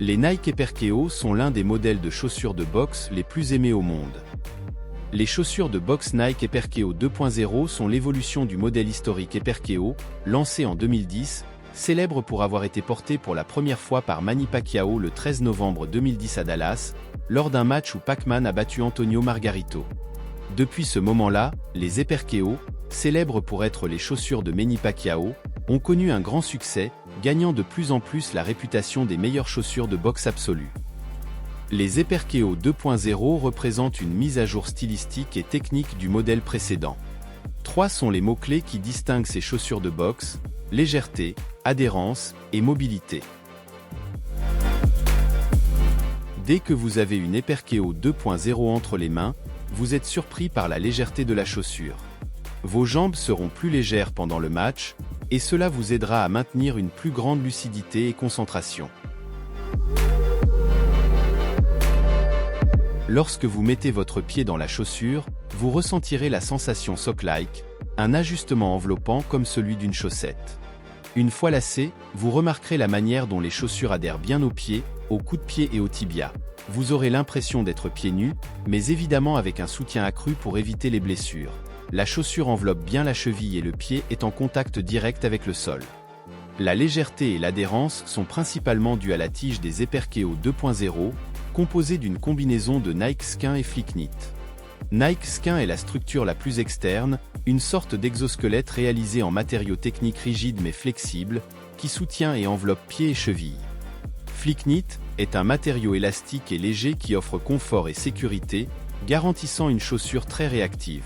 Les Nike Hyperkeo sont l'un des modèles de chaussures de boxe les plus aimés au monde. Les chaussures de boxe Nike Hyperkeo 2.0 sont l'évolution du modèle historique Hyperkeo, lancé en 2010, célèbre pour avoir été porté pour la première fois par Manny Pacquiao le 13 novembre 2010 à Dallas, lors d'un match où Pac-Man a battu Antonio Margarito. Depuis ce moment-là, les Hyperkeo, célèbres pour être les chaussures de Manny Pacquiao, ont connu un grand succès, gagnant de plus en plus la réputation des meilleures chaussures de boxe absolue. Les Hyperkeo 2.0 représentent une mise à jour stylistique et technique du modèle précédent. 3 sont les mots-clés qui distinguent ces chaussures de boxe: légèreté, adhérence et mobilité. Dès que vous avez une Hyperkeo 2.0 entre les mains, vous êtes surpris par la légèreté de la chaussure. Vos jambes seront plus légères pendant le match, et cela vous aidera à maintenir une plus grande lucidité et concentration. Lorsque vous mettez votre pied dans la chaussure, vous ressentirez la sensation sock-like, un ajustement enveloppant comme celui d'une chaussette. Une fois lacé, vous remarquerez la manière dont les chaussures adhèrent bien aux pieds, aux coups de pied et aux tibias. Vous aurez l'impression d'être pieds nus, mais évidemment avec un soutien accru pour éviter les blessures. La chaussure enveloppe bien la cheville et le pied est en contact direct avec le sol. La légèreté et l'adhérence sont principalement dues à la tige des Hyperkeo 2.0, composée d'une combinaison de Nike Skin et Flyknit. Nike Skin est la structure la plus externe, une sorte d'exosquelette réalisé en matériaux techniques rigides mais flexibles, qui soutient et enveloppe pieds et chevilles. Flyknit est un matériau élastique et léger qui offre confort et sécurité, garantissant une chaussure très réactive.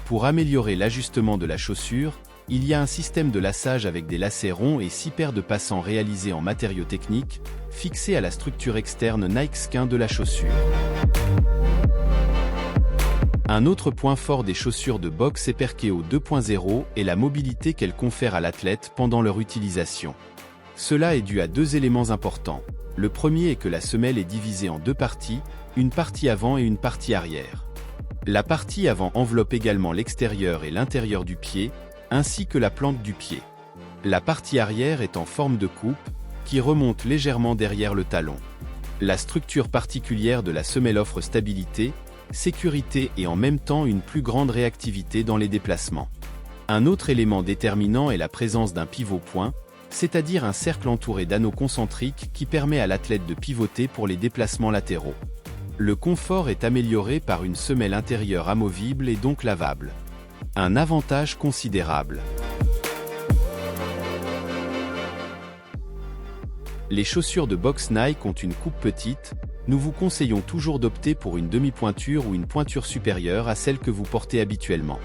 Pour améliorer l'ajustement de la chaussure, il y a un système de laçage avec des lacets ronds et 6 paires de passants réalisés en matériaux techniques, fixés à la structure externe Nike Skin de la chaussure. Un autre point fort des chaussures de boxe Hyperkeo 2.0 est la mobilité qu'elles confèrent à l'athlète pendant leur utilisation. Cela est dû à 2 éléments importants. Le premier est que la semelle est divisée en 2 parties, une partie avant et une partie arrière. La partie avant enveloppe également l'extérieur et l'intérieur du pied, ainsi que la plante du pied. La partie arrière est en forme de coupe, qui remonte légèrement derrière le talon. La structure particulière de la semelle offre stabilité, sécurité et en même temps une plus grande réactivité dans les déplacements. Un autre élément déterminant est la présence d'un pivot-point, c'est-à-dire un cercle entouré d'anneaux concentriques qui permet à l'athlète de pivoter pour les déplacements latéraux. Le confort est amélioré par une semelle intérieure amovible et donc lavable. Un avantage considérable. Les chaussures de boxe Nike ont une coupe petite, nous vous conseillons toujours d'opter pour une demi-pointure ou une pointure supérieure à celle que vous portez habituellement.